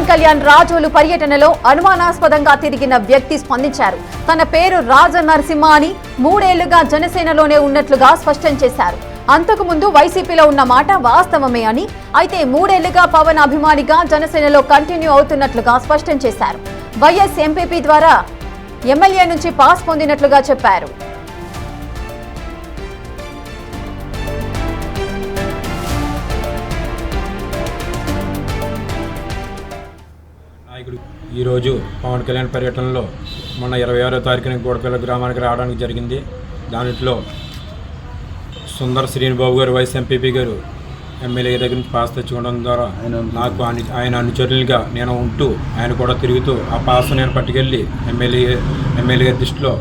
కళ్యాణ్ రాజోలు పర్యటనలో అనుమానాస్పదంగా తిరిగిన వ్యక్తి స్పందించారు. తన పేరు రాజనరసింహ అని 3 ఏళ్లుగా జనసేనలోనే ఉన్నట్లుగా స్పష్టం చేశారు. అంతకుముందు వైసీపీలో ఉన్న మాట వాస్తవమే అని, అయితే 3 ఏళ్లుగా పవన్ అభిమానిగా జనసేనలో కంటిన్యూ అవుతున్నట్లుగా స్పష్టం చేశారు. వైఎస్ ఎంపీపీ ద్వారా ఎమ్మెల్యే నుంచి పాస్ పొందినట్లుగా చెప్పారు. ఈరోజు పవన్ కళ్యాణ్ పర్యటనలో మొన్న 26వ తారీఖున గోడపల్లి గ్రామానికి రావడానికి జరిగింది. దాంట్లో సుందర శ్రీనిబాబు గారు వైఎస్ ఎంపీపీ గారు ఎమ్మెల్యే దగ్గర నుంచి పాస్ తెచ్చుకోవడం ద్వారా నాకు ఆయన అనుచరులుగా నేను ఉంటూ ఆయన కూడా తిరుగుతూ ఆ పాస్ నేను పట్టుకెళ్ళి ఎమ్మెల్యే దృష్టిలో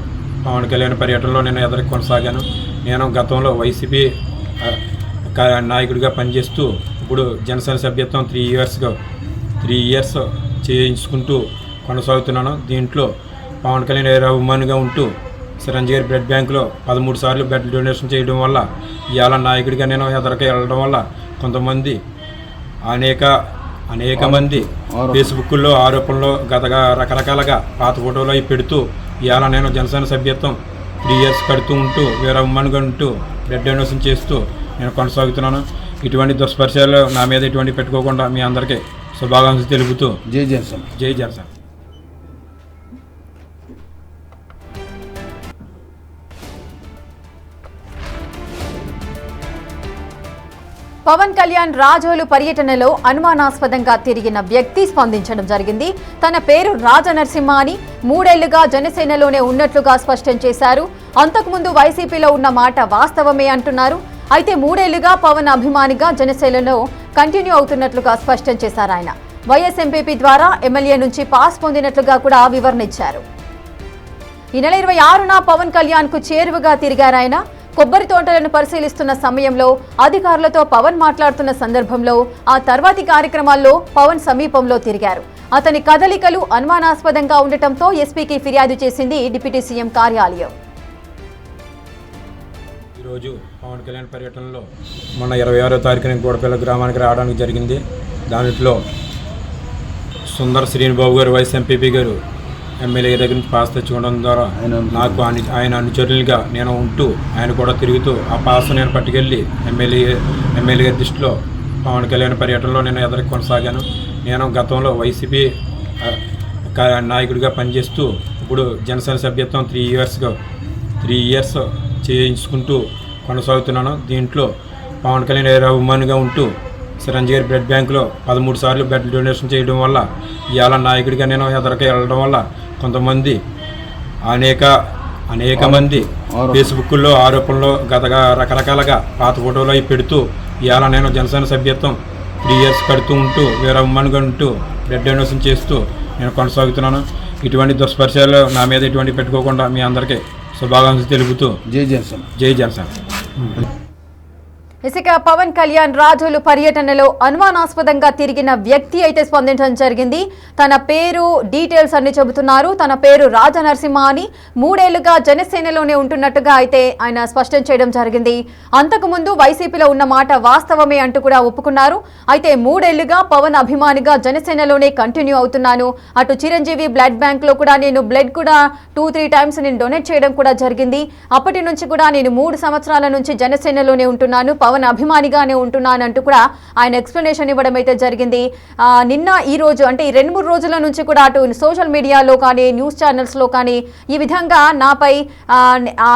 పవన్ కళ్యాణ్ పర్యటనలో నేను ఎదురు కొనసాగాను. నేను గతంలో వైసీపీ నాయకుడిగా పనిచేస్తూ ఇప్పుడు జనసేన సభ్యత్వం 3 ఇయర్స్ చేయించుకుంటూ కొనసాగుతున్నాను. దీంట్లో పవన్ కళ్యాణ్ అభిమానిగా ఉంటూ చిరంజీవి బ్లడ్ బ్యాంకులో 13 సార్లు బ్లడ్ డొనేషన్ చేయడం వల్ల ఇవాళ నాయకుడిగా నేను ఎదరికి వెళ్ళడం వల్ల కొంతమంది అనేక మంది ఫేస్బుక్లో ఆరోపణలు గతగా రకరకాలుగా పాత ఫోటోలు అవి పెడుతూ ఇవాళ నేను జనసేన సభ్యత్వం 3 ఇయర్స్ కడుతూ ఉంటూ వేరే అభిమానిగా ఉంటూ బ్లడ్ డొనేషన్ చేస్తూ నేను కొనసాగుతున్నాను. ఇటువంటి దుష్పరిచయాలు నా మీద ఇటువంటి పెట్టుకోకుండా మీ అందరికీ శుభాకాంక్షలు తెలుపుతూ జై జనసేన. జై జనసేన. పవన్ కళ్యాణ్ రాజోలు పర్యటనలో అనుమానాస్పదంగా తిరిగిన వ్యక్తి స్పందించడం జరిగింది. తన పేరు రాజనరసింహ అని 3 ఏళ్లుగా జనసేనలోనే ఉన్నట్లుగా స్పష్టం చేశారు. అంతకుముందు వైసీపీలో ఉన్న మాట వాస్తవమే అంటున్నారు. అయితే 3 ఏళ్లుగా పవన్ అభిమానిగా జనసేనలో కంటిన్యూ అవుతున్నట్లుగా స్పష్టం చేశారు. ఆయన వైఎస్ ఎంపీపీ ద్వారా ఎమ్మెల్యే నుంచి పాస్ పొందినట్లుగా కూడా వివరణ ఇచ్చారు. ఈ నెల 26న పవన్ కళ్యాణ్ కు చేరువగా తిరిగారు. ఆయన కొబ్బరి తోటలను పరిశీలిస్తున్న సమయంలో అధికారులతో పవన్ మాట్లాడుతున్న సందర్భంలో ఆ తర్వాతి కార్యక్రమాల్లో పవన్ సమీపంలో తిరిగారు. అతని కదలికలు అనుమానాస్పదంగా ఉండటంతో ఎస్పీకి ఫిర్యాదు చేసింది డిప్యూటీ సీఎం కార్యాలయం. ఈరోజు పవన్ కళ్యాణ్ పర్యటనలో మొన్న 26వ తారీఖున గోడపల్లి గ్రామానికి రావడానికి జరిగింది. దాంట్లో సుందర శ్రీనిబాబు గారు వైఎస్ ఎంపీపీ గారు ఎమ్మెల్యే దగ్గర నుంచి పాస్ తెచ్చుకోవడం ద్వారా నాకు ఆయన అనుచరులుగా నేను ఉంటూ ఆయన కూడా తిరుగుతూ ఆ పాస్ నేను పట్టుకెళ్ళి ఎమ్మెల్యే దృష్టిలో పవన్ కళ్యాణ్ పర్యటనలో నేను ఎదురు కొనసాగాను. నేను గతంలో వైసీపీ నాయకుడిగా పనిచేస్తూ ఇప్పుడు జనసేన సభ్యత్వం 3 ఇయర్స్ చేయించుకుంటూ కొనసాగుతున్నాను. దీంట్లో పవన్ కళ్యాణ్ అభిమానిగా ఉంటూ చిరంజీవి బ్లడ్ బ్యాంకులో 13 సార్లు బ్లడ్ డొనేషన్ చేయడం వల్ల ఇవాళ నాయకుడిగా నేను ఎదరికి వెళ్ళడం వల్ల కొంతమంది అనేక మంది ఫేస్బుక్లో ఆరోపణలు గతగా రకరకాలుగా పాత ఫోటోలు అవి పెడుతూ ఇవాళ నేను జనసేన సభ్యత్వం 3 ఇయర్స్ కడుతూ ఉంటూ వేరే అభిమానిగా ఉంటూ బ్లడ్ డొనేషన్ చేస్తూ నేను కొనసాగుతున్నాను. ఇటువంటి దుష్పరిచయాలు నా మీద ఇటువంటి పెట్టుకోకుండా మీ అందరికీ శుభాకాంక్షలు తెలుపుతూ జై జనసేన. జై జనసేన. ఇసుక పవన్ కళ్యాణ్ రాజోలు పర్యటనలో అనుమానాస్పదంగా తిరిగిన వ్యక్తి అయితే స్పందించడం జరిగింది. తన పేరు డీటెయిల్స్ అన్ని చెబుతున్నారు. తన పేరు రాజనరసింహ అని 3 ఏళ్లుగా జనసేనలోనే ఉంటున్నట్టుగా అయితే ఆయన స్పష్టం చేయడం జరిగింది. అంతకుముందు వైసీపీలో ఉన్న మాట వాస్తవమే అంటూ కూడా ఒప్పుకున్నారు. అయితే 3 ఏళ్లుగా పవన్ అభిమానిగా జనసేనలోనే కంటిన్యూ అవుతున్నాను. అటు చిరంజీవి బ్లడ్ బ్యాంక్ లో కూడా నేను బ్లడ్ కూడా 2-3 టైమ్స్ నేను డొనేట్ చేయడం కూడా జరిగింది. అప్పటి నుంచి కూడా నేను 3 సంవత్సరాల నుంచి జనసేనలోనే ఉంటున్నాను, పవన్ అభిమానిగానే ఉంటున్నానంటూ కూడా ఆయన ఎక్స్ప్లెనేషన్ ఇవ్వడం అయితే జరిగింది. నిన్న ఈ రోజు అంటే ఈ 2-3 రోజుల నుంచి కూడా అటు సోషల్ మీడియాలో కానీ న్యూస్ ఛానల్స్లో కానీ ఈ విధంగా నాపై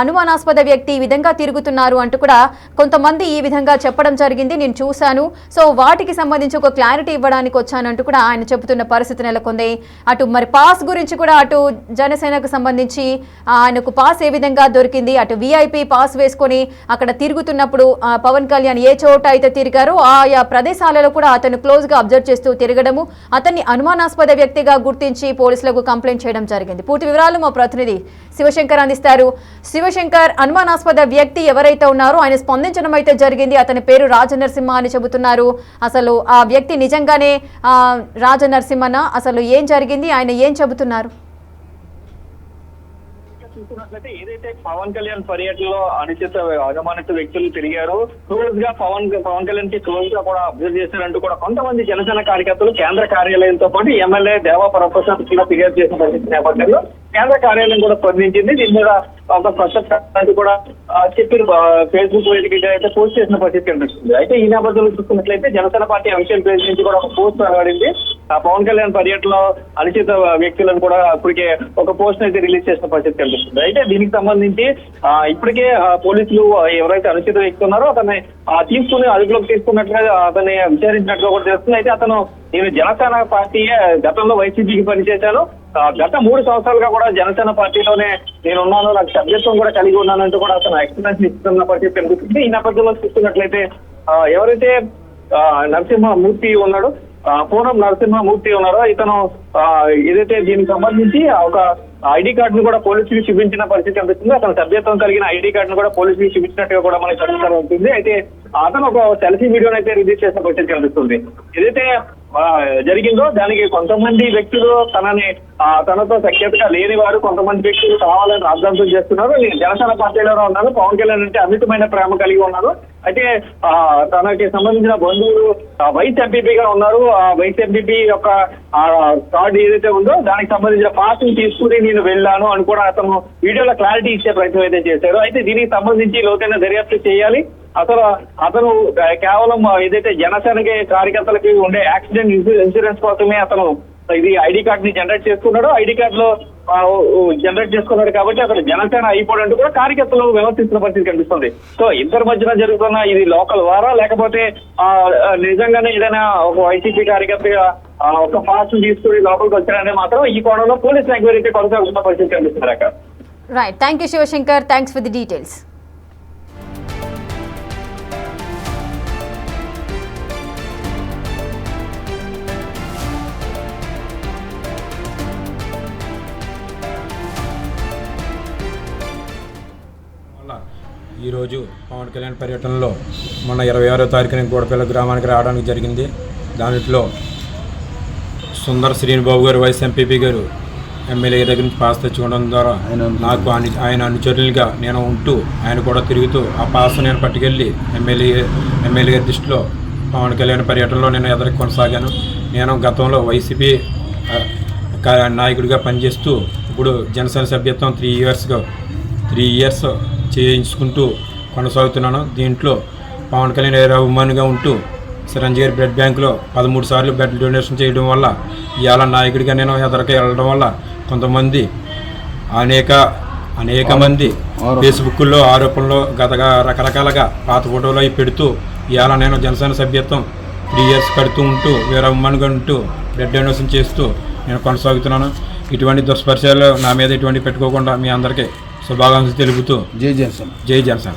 అనుమానాస్పద వ్యక్తి ఈ విధంగా తిరుగుతున్నారు అంటూ కూడా కొంతమంది ఈ విధంగా చెప్పడం జరిగింది. నేను చూశాను. సో వాటికి సంబంధించి ఒక క్లారిటీ ఇవ్వడానికి వచ్చానంటూ కూడా ఆయన చెబుతున్న పరిస్థితి నెలకొంది. అటు మరి పాస్ గురించి కూడా అటు జనసేనకు సంబంధించి ఆయనకు పాస్ ఏ విధంగా దొరికింది, అటు విఐపి పాస్ వేసుకొని అక్కడ తిరుగుతున్నప్పుడు పవన్ కళ్యాణ్ ఏ చోట అయితే తిరిగారో ఆయా ప్రదేశాలలో కూడా అతను క్లోజ్ గా అబ్జర్వ్ చేస్తూ తిరగడము, అతన్ని అనుమానాస్పద వ్యక్తిగా గుర్తించి పోలీసులకు కంప్లైంట్ చేయడం జరిగింది. పూర్తి వివరాలు మా ప్రతినిధి శివశంకర్ అందిస్తారు. శివశంకర్, అనుమానాస్పద వ్యక్తి ఎవరైతే ఉన్నారో ఆయన స్పందించడం అయితే జరిగింది. అతని పేరు రాజనరసింహ అని చెబుతున్నారు. అసలు ఆ వ్యక్తి నిజంగానే రాజనరసింహనా? అసలు ఏం జరిగింది? ఆయన ఏం చెబుతున్నారు? చూసుకున్నట్లయితే ఏదైతే పవన్ కళ్యాణ్ పర్యటనలో అనుమానిత వ్యక్తులు తిరిగారు, క్లోజ్ గా పవన్ కళ్యాణ్ కి క్లోజ్ గా కూడా అబ్జర్వ్ చేశారంటూ కూడా కొంతమంది జనసేన కార్యకర్తలు కేంద్ర కార్యాలయంతో పాటు ఎమ్మెల్యే దేవా ప్రసాద్ కూడా ఫిర్యాదు చేసిన పరిస్థితి నేపథ్యంలో కేంద్ర కార్యాలయం కూడా స్పందించింది. దీని మీద ఒక స్పష్టత కూడా చెప్పి ఫేస్బుక్ వేదికగా అయితే పోస్ట్ చేసిన పరిస్థితి కనిపిస్తుంది. అయితే ఈ నేపథ్యంలో చూసుకున్నట్లయితే జనసేన పార్టీ అఫీషియల్ పేజ్ నుంచి కూడా ఒక పోస్ట్ వెలువడింది. పవన్ కళ్యాణ్ పర్యటనలో అనుచిత వ్యక్తులను కూడా ఇప్పటికే ఒక పోస్ట్ అయితే రిలీజ్ చేసిన పరిస్థితి కనిపిస్తుంది. అయితే దీనికి సంబంధించి ఇప్పటికే పోలీసులు ఎవరైతే అనుచిత వ్యక్తి ఉన్నారో అతన్ని తీసుకుని అదుపులోకి తీసుకున్నట్లుగా అతన్ని విచారించినట్టుగా కూడా తెలుస్తుంది. అయితే అతను నేను జనసేన పార్టీ గతంలో వైసీపీకి పనిచేశాను, గత 3 సంవత్సరాలుగా కూడా జనసేన పార్టీలోనే నేను ఉన్నాను, నాకు సభ్యత్వం కూడా కలిగి ఉన్నానంటూ కూడా అతను ఎక్స్ప్లెనేషన్ ఇస్తున్న పరిస్థితి కనిపిస్తుంది. ఈ నేపథ్యంలో చూస్తున్నట్లయితే ఎవరైతే నరసింహమూర్తి ఉన్నాడో పూనం నరసింహమూర్తి ఉన్నారో ఇతను ఏదైతే దీనికి సంబంధించి ఒక ఐడి కార్డును కూడా పోలీసులకు చూపించిన పరిస్థితి కనిపిస్తుంది. అతను సభ్యత్వం కలిగిన ఐడి కార్డును కూడా పోలీసులకు చూపించినట్టుగా కూడా మనకి సమాచారం ఉంటుంది. అయితే అతను ఒక సెల్ఫీ వీడియోని అయితే రిలీజ్ చేసిన పరిస్థితి కనిపిస్తుంది. ఏదైతే జరిగిందో దానికి కొంతమంది వ్యక్తులు తనతో సఖ్యతగా లేని వారు కొంతమంది వ్యక్తులు కావాలని రాద్ధాంతం చేస్తున్నారు. నేను జనసేన పార్టీలోనే ఉన్నాను, పవన్ కళ్యాణ్ అంటే అమితమైన ప్రేమ కలిగి ఉన్నాను. అయితే తనకి సంబంధించిన బంధువులు వైస్ ఎంపీపీగా ఉన్నారు. ఆ వైస్ ఎంపీపీ యొక్క కార్డు ఏదైతే ఉందో దానికి సంబంధించిన పాస్ ని తీసుకుని నేను వెళ్ళాను అని కూడా అతను వీడియోలో క్లారిటీ ఇచ్చే ప్రయత్నం అయితే చేశారు. అయితే దీనికి సంబంధించి లోతైన దర్యాప్తు చేయాలి. అతను కేవలం ఏదైతే జనసేనకి కార్యకర్తలకి ఉండే యాక్సిడెంట్ ఇన్సూరెన్స్ కోసమే అతను ఇది ఐడి కార్డ్ ని జనరేట్ చేసుకున్నాడు. ఐడి కార్డ్ లో జనరేట్ చేసుకున్నాడు కాబట్టి అతను జనసేన అయిపోవడం కూడా కార్యకర్తలు వ్యవహరిస్తున్న పరిస్థితి కనిపిస్తుంది. సో ఇద్దరి మధ్యన జరుగుతున్న ఇది లోకల్ వారా లేకపోతే నిజంగానే ఏదైనా ఒక వైసీపీ కార్యకర్తగా ఒక పాస్ తీసుకుని లోపలికి వచ్చారనే మాత్రం ఈ కోణంలో పోలీస్ ఎంక్వైరీ కొనసాగుతున్న పరిస్థితి కనిపిస్తుంది అక్కడ. Right, thank you Shivashankar, thanks for the details. ఈరోజు పవన్ కళ్యాణ్ పర్యటనలో మొన్న 26వ తారీఖున గోడపల్లి గ్రామానికి రావడానికి జరిగింది. దాంట్లో సుందర్ శ్రీనిబాబు గారు వైస్ ఎంపీపీ గారు ఎమ్మెల్యే దగ్గర నుంచి పాస్ తెచ్చుకోవడం ద్వారా నాకు ఆయన అనుచరులుగా నేను ఉంటూ ఆయన కూడా తిరుగుతూ ఆ పాస్ నేను పట్టుకెళ్ళి ఎమ్మెల్యే గారి దృష్టిలో పవన్ కళ్యాణ్ పర్యటనలో నేను ఎదురు కొనసాగాను. నేను గతంలో వైసీపీ నాయకుడిగా పనిచేస్తూ ఇప్పుడు జనసేన సభ్యత్వం 3 ఇయర్స్ చేయించుకుంటూ కొనసాగుతున్నాను. దీంట్లో పవన్ కళ్యాణ్ అభిమానిగా ఉంటూ చిరంజీవి గారి బ్లడ్ బ్యాంకులో 13 సార్లు బ్లడ్ డొనేషన్ చేయడం వల్ల ఇవాళ నాయకుడిగా నేను ఎదరికి వెళ్ళడం వల్ల కొంతమంది అనేక మంది ఫేస్బుక్లో ఆరోపణలు గతగా రకరకాలుగా పాత ఫోటోలు అవి పెడుతూ ఇవాళ నేను జనసేన సభ్యత్వం 3 ఇయర్స్ కడుతూ ఉంటూ వేరే అభిమానిగా ఉంటూ బ్లడ్ డొనేషన్ చేస్తూ నేను కొనసాగుతున్నాను. ఇటువంటి దుష్పరిచయాలు నా మీద ఇటువంటి పెట్టుకోకుండా మీ అందరికీ శుభాకాంక్షలు తెలుపుతూ జై జనసేన.